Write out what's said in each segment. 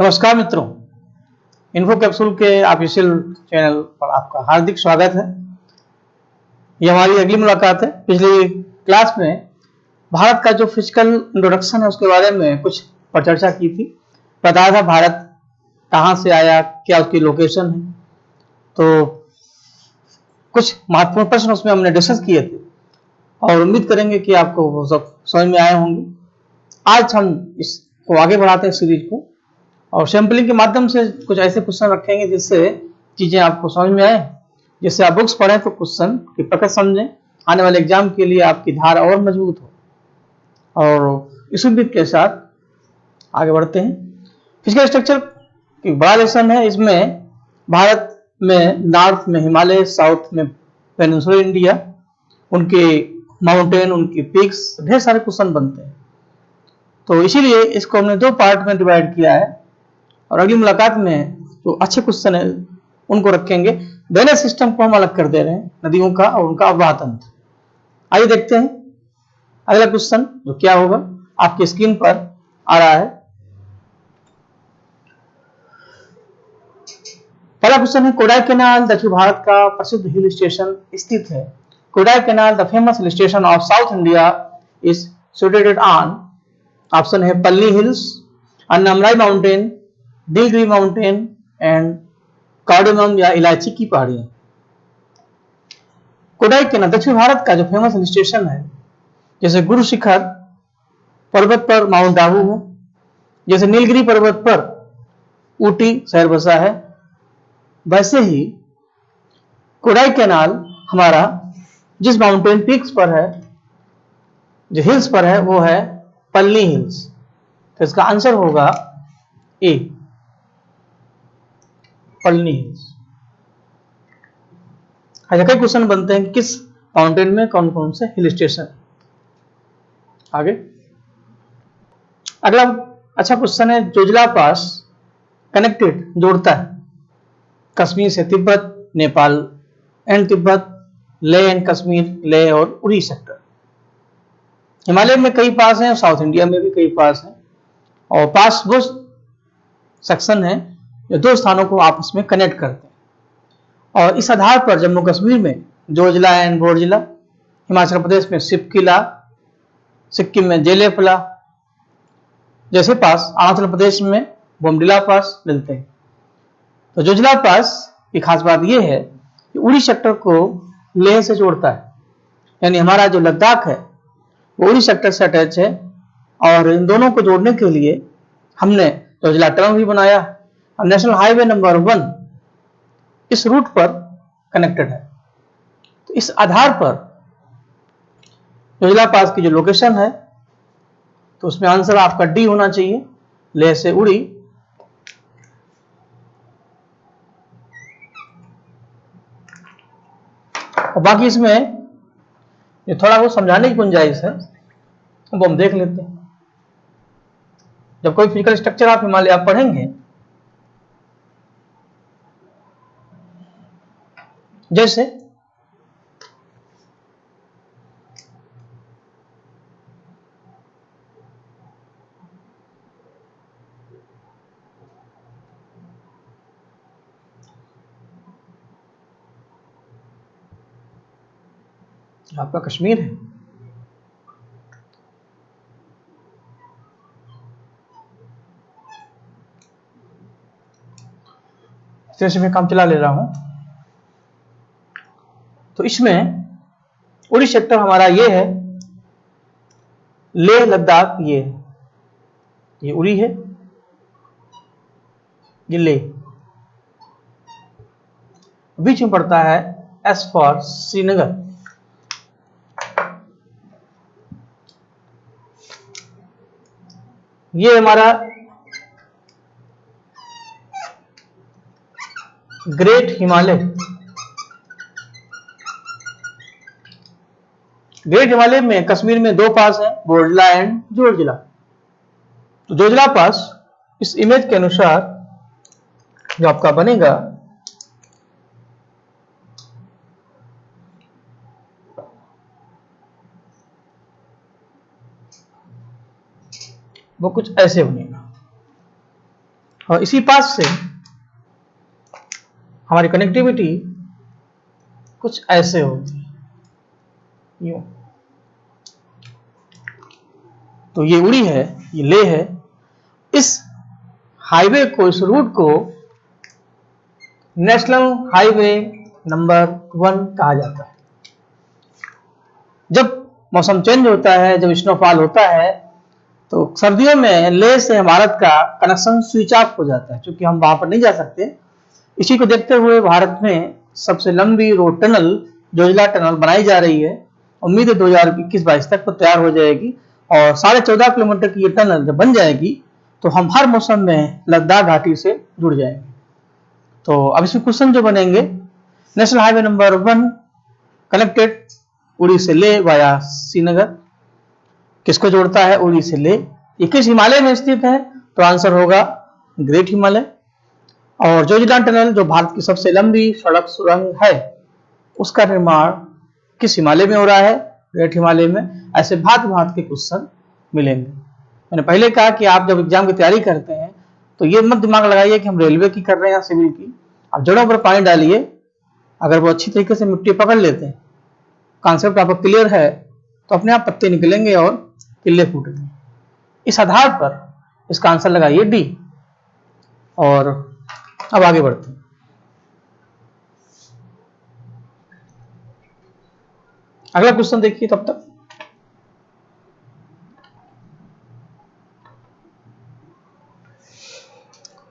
नमस्कार मित्रों, info capsule के ऑफिशियल चैनल पर आपका हार्दिक स्वागत है। ये हमारी अगली मुलाकात है। पिछली क्लास में भारत का जो फिजिकल इंट्रोडक्शन है उसके बारे में कुछ पर चर्चा की थी। बताया था भारत कहाँ से आया, क्या उसकी लोकेशन है। तो कुछ महत्वपूर्ण प्रश्न उसमें हमने डिस्कस किए थे और उम्मीद करेंगे कि आपको वो सब समझ में आए होंगे। आज हम इसको आगे बढ़ाते हैं सीरीज को और सैंपलिंग के माध्यम से कुछ ऐसे क्वेश्चन रखेंगे जिससे चीजें आपको समझ में आए, जिससे आप बुक्स पढ़ें तो क्वेश्चन की प्रकृति समझें, आने वाले एग्जाम के लिए आपकी धार और मजबूत हो। और इस उम्मीद के साथ आगे बढ़ते हैं। फिजिकल स्ट्रक्चर की बड़ा लेसन है। इसमें भारत में नॉर्थ में हिमालय, साउथ में पेनिनसुलर इंडिया, उनके माउंटेन, उनकी पीक्स, ढेर सारे क्वेश्चन बनते हैं। तो इसीलिए इसको हमने दो पार्ट में डिवाइड किया है और अगली मुलाकात में जो अच्छे क्वेश्चन है उनको रखेंगे। ड्रेनेज सिस्टम को हम अलग कर दे रहे हैं, नदियों का और उनका अववाह तंत्र। आइए देखते हैं अगला क्वेश्चन जो क्या होगा, आपकी स्क्रीन पर आ रहा है। पहला क्वेश्चन है, कोडाई कैनाल दक्षिण भारत का प्रसिद्ध हिल स्टेशन स्थित है। Kodai canal the famous hill station of south India is situated on, option है पल्ली hills, Annamalai mountain, Nilgiri mountain and cardamom या इलायची की पहाड़ियां। कोडाई कैनाल दक्षिण भारत का जो फेमस हिल स्टेशन है, जैसे गुरु शिखर पर्वत पर माउंट आबू है, जैसे नीलगिरी पर्वत पर ऊटी शहर बसा है, वैसे ही कोडाई कैनाल हमारा जिस माउंटेन पीक्स पर है, जो हिल्स पर है, वो है पल्ली हिल्स। तो इसका आंसर होगा ए, पल्ली हिल्स। अच्छा, कई क्वेश्चन बनते हैं कि किस माउंटेन में कौन कौन से हिल स्टेशन। आगे अगला अच्छा क्वेश्चन है, जोजिला पास कनेक्टेड जोड़ता है कश्मीर से तिब्बत, नेपाल एंड तिब्बत, लेह एंड कश्मीर, लेह और उरी सेक्टर। हिमालय में कई पास हैं और साउथ इंडिया में भी कई पास हैं, और पास वो सेक्शन है जो दो स्थानों को आपस में कनेक्ट करते हैं। और इस आधार पर जम्मू कश्मीर में जोजिला एंड बोर्जिला, हिमाचल प्रदेश में सिपकिला, सिक्किम में जेलेफला जैसे पास, अरुणाचल प्रदेश में बोमडिला पास मिलते हैं। तो जोजिला पास की खास बात यह है कि उड़ी सेक्टर को लेह से जोड़ता है, यानी हमारा जो लद्दाख है वो उड़ी सेक्टर से अटैच है, और इन दोनों को जोड़ने के लिए हमने जोजिला टनल भी बनाया और नेशनल हाईवे नंबर 1 इस रूट पर कनेक्टेड है। तो इस आधार पर जोजिला पास की जो लोकेशन है, तो उसमें आंसर आपका डी होना चाहिए, लेह से उड़ी। और बाकी इसमें ये थोड़ा बहुत समझाने की गुंजाइश है, वो हम देख लेते हैं। जब कोई फिजिकल स्ट्रक्चर आप हिमालय आप पढ़ेंगे, जैसे आपका कश्मीर है, इस तरह से मैं काम चला ले रहा हूं। तो इसमें उड़ी सेक्टर हमारा ये है, लेह लद्दाख ये उड़ी है, ये लेह, बीच में पड़ता है एस फॉर श्रीनगर। ये हमारा ग्रेट हिमालय, ग्रेट हिमालय में कश्मीर में दो पास है, बोर्जिला एंड जोजिला। तो जोजिला पास इस इमेज के अनुसार जो आपका बनेगा, वो कुछ ऐसे बनेगा। और इसी पास से हमारी कनेक्टिविटी कुछ ऐसे होती है, यूं। तो ये उड़ी है, ये ले है। इस हाईवे को, इस रूट को नेशनल हाईवे नंबर 1 कहा जाता है। जब मौसम चेंज होता है, जब स्नोफॉल होता है, तो सर्दियों में लेह से भारत का कनेक्शन स्विच ऑफ हो जाता है, क्योंकि हम वहां पर नहीं जा सकते। इसी को देखते हुए भारत में सबसे लंबी रोड टनल जोजिला टनल बनाई जा रही है। उम्मीद है 2021-22 तक वो तैयार हो जाएगी और 14.5 किलोमीटर की ये टनल जब बन जाएगी तो हम हर मौसम में लद्दाख घाटी से जुड़ जाएंगे। तो अब इसमें क्वेश्चन जो बनेंगे, नेशनल हाईवे नंबर 1 कनेक्टेड उड़ी से ले वाया श्रीनगर, किसको जोड़ता है? उड़ी से ले। ये किस हिमालय में स्थित है? तो आंसर होगा ग्रेट हिमालय। और जोजिला टनल जो भारत की सबसे लंबी सड़क सुरंग है, उसका निर्माण किस हिमालय में हो रहा है? ग्रेट हिमालय में। ऐसे भांति भांति के क्वेश्चन मिलेंगे। मैंने पहले कहा कि आप जब एग्जाम की तैयारी करते हैं तो ये मत दिमाग लगाइए कि हम रेलवे की कर रहे हैं या सिविल की। आप जड़ों पर पानी डालिए, अगर वो अच्छी तरीके से मिट्टी पकड़ लेते हैं, कॉन्सेप्ट आपका क्लियर है, तो अपने आप पत्ते निकलेंगे और किले फूटेंगे। इस आधार पर इसका आंसर लगाइए डी। और अब आगे बढ़ते हैं। अगला क्वेश्चन देखिए तब तक।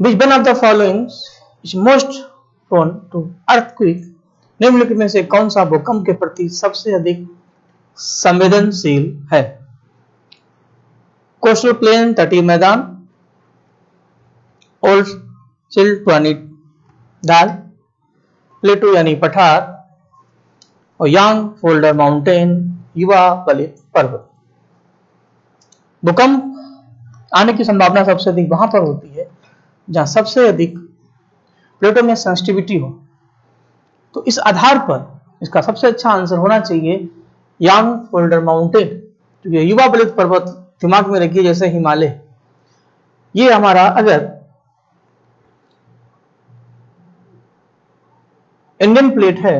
Which one of the following is most prone to earthquake? निम्नलिखित में से कौन सा भूकंप के प्रति सबसे अधिक संवेदनशील है? कोस्टल प्लेन तटीय मैदान, ओल्ड सिल्ट यानी ढाल, प्लेटू यानी पठार, और यांग फोल्डर माउंटेन युवा बलित पर्वत। भूकंप आने की संभावना सबसे अधिक वहां पर होती है जहां सबसे अधिक प्लेटों में सेंसिटिविटी हो। तो इस आधार पर इसका सबसे अच्छा आंसर होना चाहिए यांग फोल्डर माउंटेन। तो ये युवा बलित पर्वत दिमाग में रखिए, जैसे हिमालय। ये हमारा अगर इंडियन प्लेट है,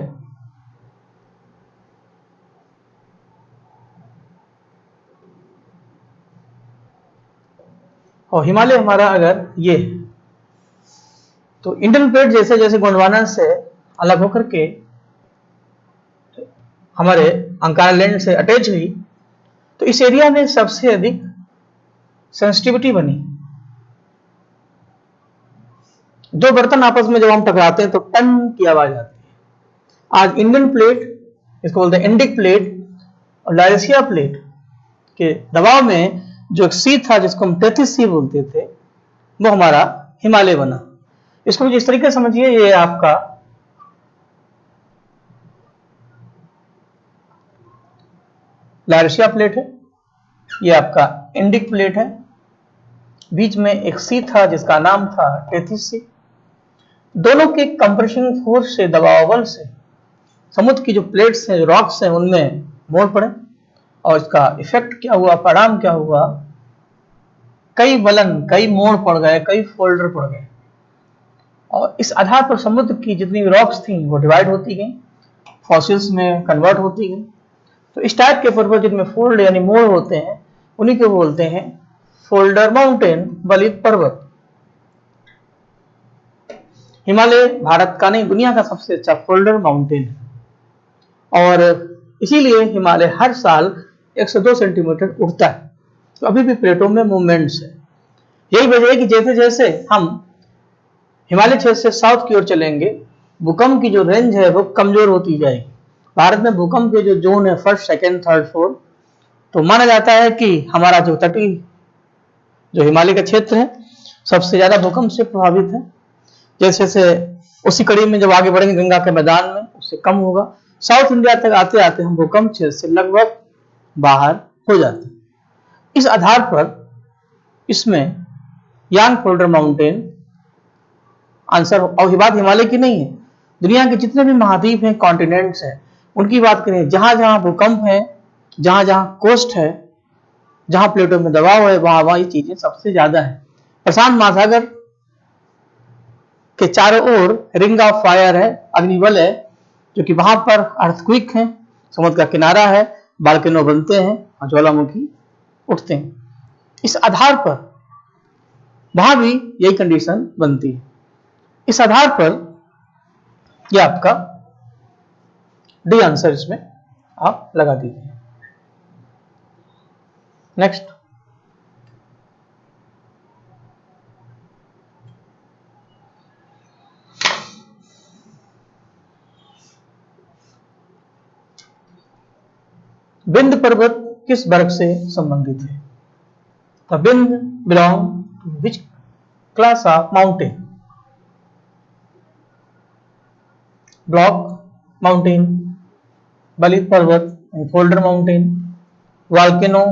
और हिमालय हमारा अगर ये है, तो इंडियन प्लेट जैसे जैसे गोंडवाना से अलग होकर के हमारे अंकारा लैंड से अटैच हुई, तो इस एरिया में सबसे अधिक सेंसिटिविटी बनी। दो बर्तन आपस में जब हम टकराते हैं तो टन की आवाज आती है। आज इंडियन प्लेट, इसको बोलते हैं इंडिक प्लेट, और लारेशिया प्लेट के दबाव में जो एक सी था जिसको हम 33 सी बोलते थे, वो हमारा हिमालय बना। इसको जिस तरीके से समझिए, ये आपका लारेशिया प्लेट है, ये आपका इंडिक प्लेट है, बीच में एक सी था जिसका नाम था 33 सी। दोनों के कंप्रेशन फोर्स से, दबाव बल से समुद्र की जो प्लेट्स हैं, जो रॉक्स हैं, उनमें मोड़ पड़े, और इसका इफेक्ट क्या हुआ, परिणाम क्या हुआ? कई वलन, कई मोड़ पड़ गए, कई फोल्डर पड़ गए, और इस आधार पर समुद्र की जितनी भी रॉक्स थी वो डिवाइड होती गई, फॉसिल्स में कन्वर्ट होती गई। तो इस टाइप के पर्वत जिनमें फोल्ड यानी मोड़ होते हैं, उन्हीं को बोलते हैं फोल्डर माउंटेन, बलित पर्वत। हिमालय भारत का नहीं, दुनिया का सबसे अच्छा फोल्डर माउंटेन है, और इसीलिए हिमालय हर साल 102 सेंटीमीटर उठता है। तो अभी भी प्लेटों में मूवमेंट्स है। यही वजह है कि जैसे जैसे हम हिमालय क्षेत्र से साउथ की ओर चलेंगे, भूकंप की जो रेंज है वो कमजोर होती जाएगी। भारत में भूकंप के जो जोन है, फर्स्ट, सेकंड, थर्ड, फोर्थ, तो माना जाता है कि हमारा जो तटीय जो हिमालय का क्षेत्र है सबसे ज्यादा भूकंप से प्रभावित है। जैसे जैसे उसी कड़ी में जब आगे बढ़ेंगे गंगा के मैदान में, उससे कम होगा। साउथ इंडिया तक आते आते हम भूकंप क्षेत्र से लगभग बाहर हो जाते हैं। इस आधार पर इसमें यांग फोल्डर माउंटेन आंसर। और बात हिमालय की नहीं है, दुनिया के जितने भी महाद्वीप हैं, कॉन्टिनेंट्स हैं, उनकी बात करें, जहां जहां भूकंप है, जहां जहां कोस्ट है, जहां प्लेटों में दबाव है, वहां वहां ये चीजें सबसे ज्यादा है। प्रशांत महासागर के चारों ओर रिंग ऑफ फायर है, अग्निवल है, जो कि वहां पर अर्थक्विक है, समुद्र का किनारा है, बाल्कनो बनते हैं और ज्वालामुखी उठते हैं। इस आधार पर वहां भी यही कंडीशन बनती है। इस आधार पर यह आपका डी आंसर इसमें आप लगा दीजिए। नेक्स्ट, विंध्य पर्वत किस वर्ग से संबंधित है? The Vindhya belong to which class of mountain? Block mountain, बलित पर्वत, folder mountain, volcano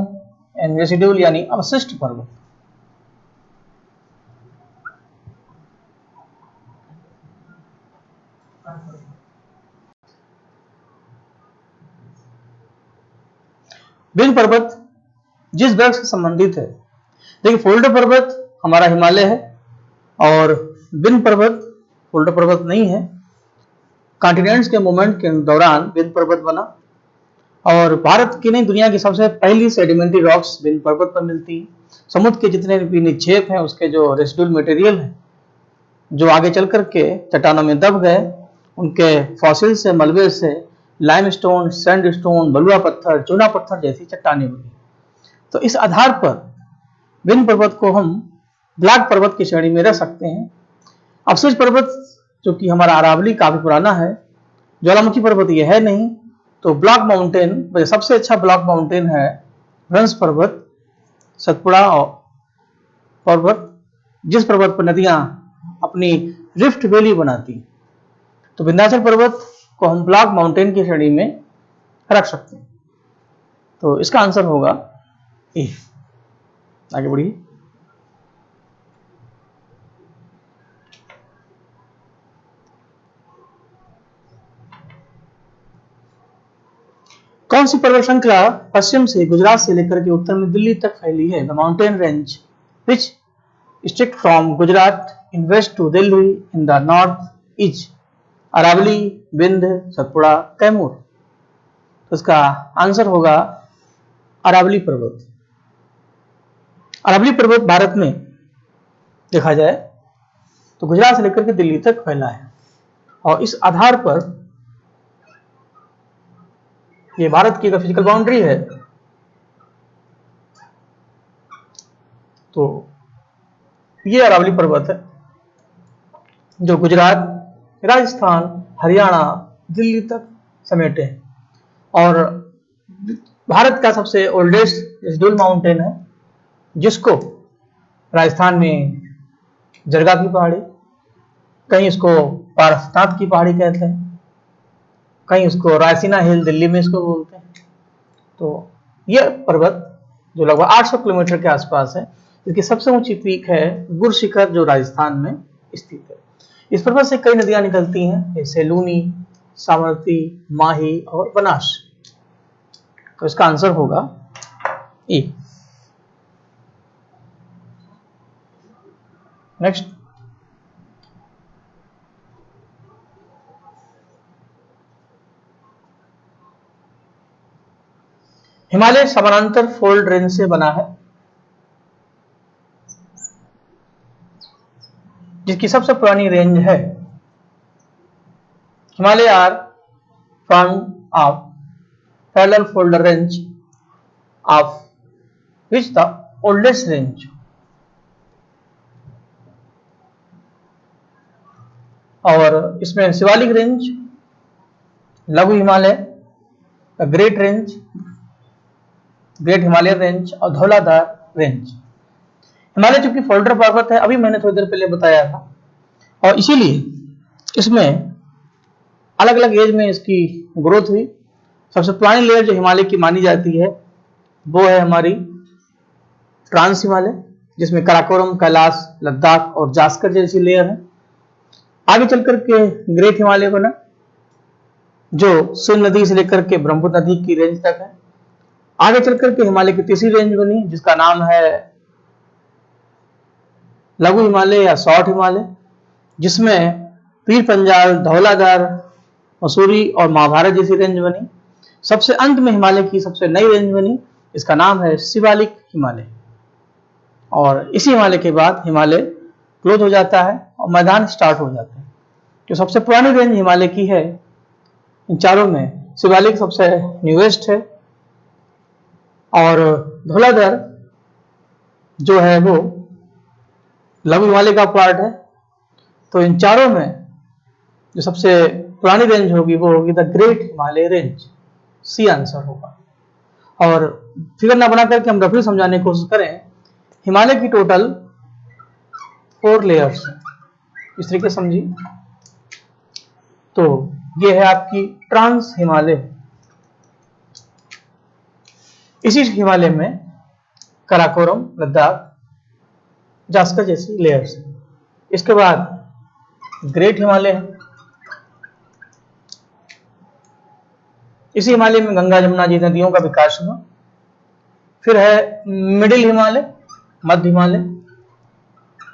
and residual यानी अवशिष्ट पर्वत। विंध्य पर्वत जिस वर्ग से संबंधित है, देखिए फोल्डर पर्वत हमारा हिमालय है और विंध्य पर्वत फोल्डर पर्वत नहीं है। कॉन्टिनेंट्स के मूवमेंट के दौरान विंध्य पर्वत बना और भारत की नहीं दुनिया की सबसे पहली सेडिमेंट्री रॉक्स विंध्य पर्वत पर मिलती है। समुद्र के जितने भी निक्षेप हैं उसके जो रेसिडुअल मटेरियल है जो आगे चल करके चट्टानों में दब गए, उनके फॉसिल से, मलबे से लाइमस्टोन, सैंडस्टोन, बलुआ पत्थर, चूना पत्थर जैसी चट्टानें बनी। तो इस आधार पर विंध्य पर्वत को हम ब्लैक पर्वत की श्रेणी में रख सकते हैं। अवशिष्ट पर्वत जो कि हमारा अरावली काफी पुराना है, ज्वालामुखी पर्वत यह है नहीं, तो ब्लॉक माउंटेन सबसे अच्छा ब्लॉक माउंटेन है व्रंश पर्वत, सतपुड़ा पर्वत, जिस पर्वत पर नदियां अपनी रिफ्ट वैली बनाती। तो विंध्याचल पर्वत को हम ब्लॉक माउंटेन की श्रेणी में रख सकते हैं। तो इसका आंसर होगा ए। आगे बढ़िए। कौन सी पर्वत श्रृंखला पश्चिम से गुजरात से लेकर के उत्तर में दिल्ली तक फैली है? The mountain range which stretched from Gujarat in west to Delhi in the north is Aravalli, Vindhya, Satpura, Kaimur. तो इसका आंसर होगा अरावली पर्वत। अरावली पर्वत भारत में देखा जाए तो गुजरात से लेकर के दिल्ली तक फैला है और इस आधार पर ये भारत की अगर फिजिकल बाउंड्री है तो ये अरावली पर्वत है जो गुजरात, राजस्थान, हरियाणा, दिल्ली तक समेटे हैं और भारत का सबसे ओल्डेस्ट रेसिडुअल माउंटेन है, जिसको राजस्थान में जरगा की पहाड़ी, कहीं इसको पारसनाथ की पहाड़ी कहते हैं, कहीं इसको रायसीना हिल दिल्ली में इसको बोलते हैं। तो यह पर्वत जो लगभग 800 किलोमीटर के आसपास है, इसकी सबसे ऊंची पीक है गुर शिखर जो राजस्थान में स्थित है। इस पर्वत से कई नदियां निकलती हैं जैसे लूनी, साबरमती, माही और बनास। तो इसका आंसर होगा ए। नेक्स्ट, हिमालय समानांतर फोल्ड रेंज से बना है जिसकी सबसे पुरानी रेंज है। Himalaya are form of parallel fold range of which the oldest range. और इसमें शिवालिक रेंज, लघु Himalaya, great range, great Himalaya range और धौलाधार रेंज। हिमालय चूंकि फोल्डर पर्वत है, अभी मैंने थोड़ी देर पहले बताया था, और इसीलिए इसमें अलग अलग एज में इसकी ग्रोथ हुई। सबसे पुरानी लेयर जो हिमालय की मानी जाती है वो है हमारी ट्रांस हिमालय, जिसमें काराकोरम, कैलाश, लद्दाख और जास्कर जैसी लेयर है। आगे चलकर के ग्रेट हिमालय बना जो सिंध नदी से लेकर के ब्रह्मपुत्र नदी की रेंज तक है। आगे चलकर के हिमालय की तीसरी रेंज बनी जिसका नाम है लघु हिमालय या शॉर्ट हिमालय, जिसमें पीर पंजाल, धौलाधार, मसूरी और महाभारत जैसी रेंज बनी। सबसे अंत में हिमालय की सबसे नई रेंज बनी, इसका नाम है शिवालिक हिमालय। और इसी हिमालय के बाद हिमालय क्लोज हो जाता है और मैदान स्टार्ट हो जाते हैं। जो सबसे पुरानी रेंज हिमालय की है, इन चारों में शिवालिक सबसे न्यूएस्ट है और धौलाधार जो है वो लघु हिमालय का पार्ट है। तो इन चारों में जो सबसे पुरानी रेंज होगी वो होगी the great Himalaya range. C answer होगा। और फिगर ना बना करके हम रफली समझाने की कोशिश करें, हिमालय की टोटल 4 लेयर्स हैं। इस तरीके से समझिए। तो ये है आपकी ट्रांस हिमालय। इसी हिमालय में काराकोरम, लद्दाख, जास्कर जैसी लेयर्स हैं। इसके बाद ग्रेट हिमालय है। इसी हिमालय में गंगा, जमुना जी नदियों का विकास हुआ। फिर है मिडिल हिमालय, मध्य हिमालय।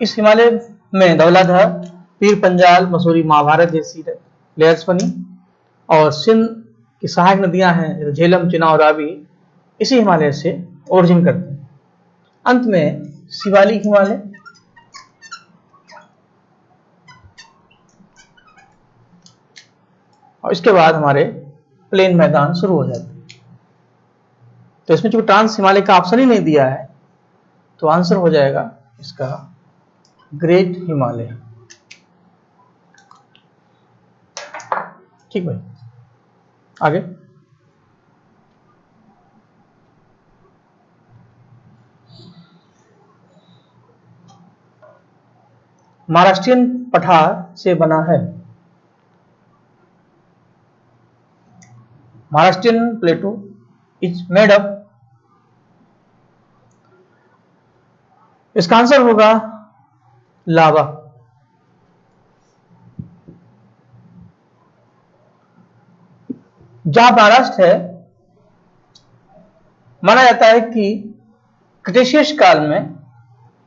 इस हिमालय में धौलाधार, पीर पंजाल, मसूरी, महाभारत जैसी लेयर्स बनी। और सिंध की सहायक नदियां हैं झेलम, चिनाब और रावी, इसी हिमालय से ओरिजिन करती हैं। अंत में शिवालिक हिमालय। और इसके बाद हमारे प्लेन मैदान शुरू हो जाते हैं। तो इसमें चूंकि ट्रांस हिमालय का ऑप्शन ही नहीं दिया है, तो आंसर हो जाएगा इसका ग्रेट हिमालय। ठीक भाई, आगे। महाराष्ट्रियन पठार से बना है। महाराष्ट्रियन प्लेटो इज मेड अप। इसका आंसर होगा लावा। जहां महाराष्ट्र है, माना जाता है कि क्रिटेशियस काल में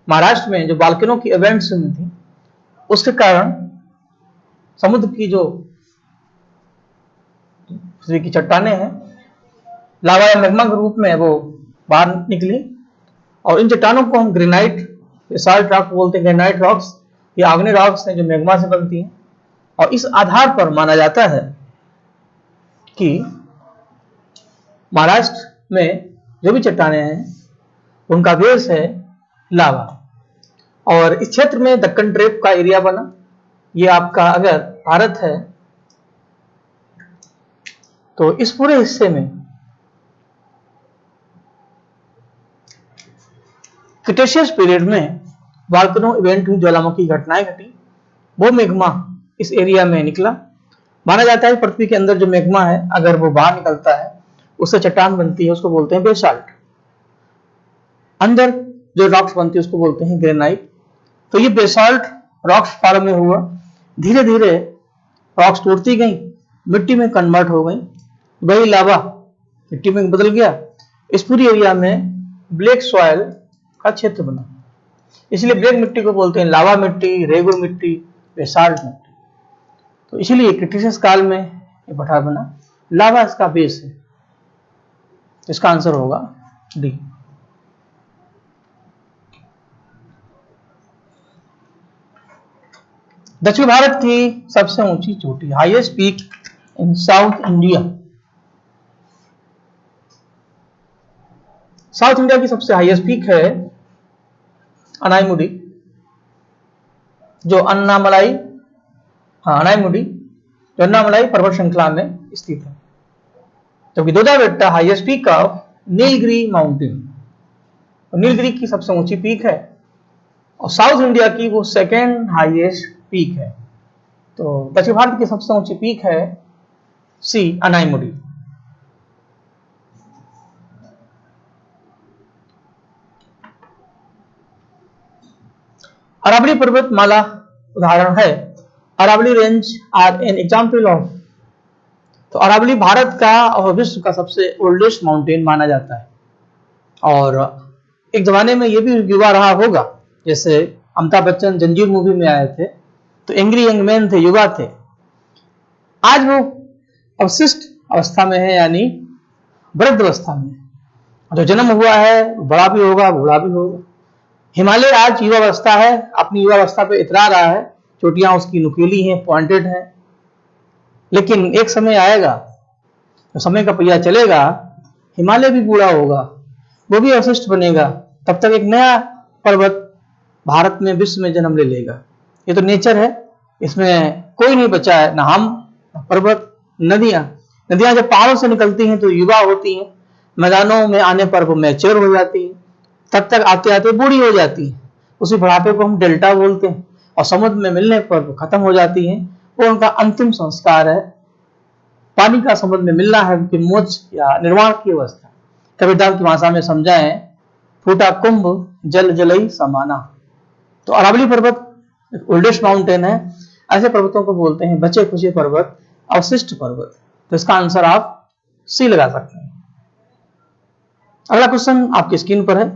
महाराष्ट्र में जो वॉल्केनो की इवेंट्स हुई थी, उसके कारण समुद्र की जो की चट्टाने हैं, लावा या मैग्मा के रूप में वो बाहर निकली। और इन चट्टानों को हम ग्रेनाइट, बेसाल्ट रॉक बोलते हैं। ग्रेनाइट रॉक्स ये आग्नेय रॉक्स हैं जो मैग्मा से बनती हैं। और इस आधार पर माना जाता है कि महाराष्ट्र में जो भी चट्टाने हैं उनका बेस है लावा। और इस क्षेत्र में दक्कन ट्रेप का एरिया बना। ये आपका अगर भारत है तो इस पूरे हिस्से में क्रिटेशियस पीरियड में वॉल्केनो इवेंट हुई, ज्वालामुखी घटनाएं घटी। वो मैग्मा इस एरिया में निकला। माना जाता है पृथ्वी के अंदर जो मैग्मा है, अगर वो बाहर निकलता है उससे चट्टान बनती है, उसको बोलते हैं बेसाल्ट। अंदर जो रॉक्स बनती है उसको बोलते हैं ग्रेनाइट। तो ये बेसाल्ट रॉक्स फॉर्म में हुआ। धीरे धीरे रॉक्स टूटती गई, मिट्टी में कन्वर्ट हो गई, वही लावा मिट्टी में बदल गया। इस पूरी एरिया में ब्लैक सॉइल का क्षेत्र बना। इसलिए ब्लैक मिट्टी को बोलते हैं लावा मिट्टी, रेगुर मिट्टी, बेसाल्ट मिट्टी। तो इसीलिए क्रिटेशियस काल में ये पठार बना। लावा इसका बेस है। इसका आंसर होगा डी। दक्षिण भारत की सबसे ऊंची चोटी, highest peak in south India. South India की सबसे हाईएस्ट पीक है अनाईमुडी, जो अन्नामलाई, अनाईमुडी जो अन्नामलाई पर्वत श्रृंखला में स्थित है। जबकि Doda Betta highest peak of Nilgiri mountain, Nilgiri की सबसे ऊंची पीक है। और साउथ इंडिया की वो सेकेंड हाईएस्ट पीक है। तो दक्षिण भारत की सबसे ऊंची पीक है सी, अनाईमुडी। अरावली पर्वतमाला उदाहरण है। Aravalli range are an example of. तो अरावली भारत का और विश्व का सबसे ओल्डेस्ट माउंटेन माना जाता है। और एक जमाने में यह भी युवा रहा होगा, जैसे अमिताभ बच्चन जंजीर मूवी में आए थे, तो एंग्री यंग मैन थे, युवा थे। आज वो अवशिष्ट अवस्था में है, यानी वृद्ध अवस्था में। जो जन्म हुआ है बड़ा भी होगा, बूढ़ा भी होगा। हिमालय आज युवा अवस्था है, अपनी युवा अवस्था पे इतरा रहा है, चोटियां उसकी नुकीली हैं, पॉइंटेड हैं। लेकिन एक समय आएगा, तो समय का पहिया चलेगा, हिमालय भी बूढ़ा होगा, वो भी अवशिष्ट बनेगा। तब तक एक नया पर्वत भारत में, विश्व में जन्म ले लेगा। ये तो नेचर है, इसमें कोई नहीं बचा है, ना हम, ना पर्वत, नदियां। नदियां जब पहाड़ों से निकलती हैं तो युवा होती हैं, मैदानों में आने पर वो मैच्योर हो जाती हैं, तब तक आते आते बूढ़ी हो जाती हैं। उसी बुढ़ापे को हम डेल्टा बोलते हैं, और समुद्र में मिलने पर वो खत्म हो जाती हैं। वो उनका अंतिम संस्कार है। पानी का समुद्र में मिलना है उनकी मोक्ष या निर्वाण की अवस्था। कबीरदास की भाषा में समझाएं, फूटा कुंभ जल जलई समाना। तो अरावली पर्वत ओल्डेस्ट माउंटेन है, ऐसे पर्वतों को बोलते हैं बचे खुचे पर्वत, अवशिष्ट पर्वत। तो इसका आंसर आप सी लगा सकते हैं। अगला क्वेश्चन आपकी स्क्रीन पर है।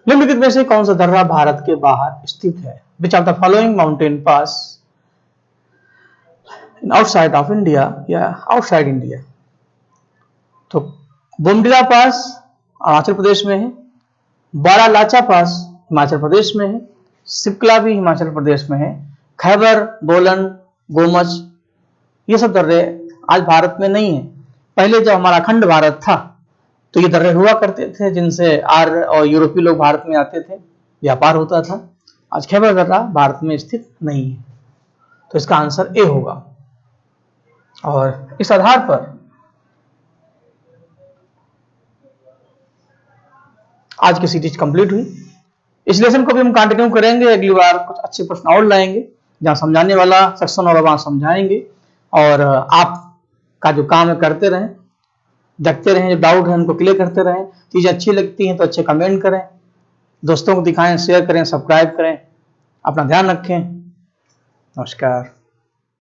निम्नलिखित में से कौन सा दर्रा भारत के बाहर स्थित है? Which of the following mountain pass outside of India या आउटसाइड इंडिया? तो बोमडिला पास अरुणाचल प्रदेश में है, बारालाचा पास हिमाचल प्रदेश में है, सिपकला भी हिमाचल प्रदेश में है, खैबर, बोलन, गोमच, ये सब दर्रे आज भारत में नहीं है। पहले जब हमारा अखंड भारत था तो ये दर्रे हुआ करते थे, जिनसे आर्य और यूरोपीय लोग भारत में आते थे, व्यापार होता था। आज खैबर दर्रा भारत में स्थित नहीं है, तो इसका आंसर ए होगा। और इस आधार पर आज की सीरीज कंप्लीट हुई। इस लेसन को भी हम कंटिन्यू करेंगे, अगली बार कुछ अच्छे प्रश्न और लाएंगे, जहां समझाने वाला सेक्शन और वहां समझाएंगे, और आप का जो काम है करते रहें, देखते रहें, जो डाउट है उनको क्लियर करते रहें। चीजें अच्छी लगती हैं तो अच्छे कमेंट करें, दोस्तों को दिखाएं, शेयर करें, सब्सक्राइब करें। अपना ध्यान रखें। नमस्कार।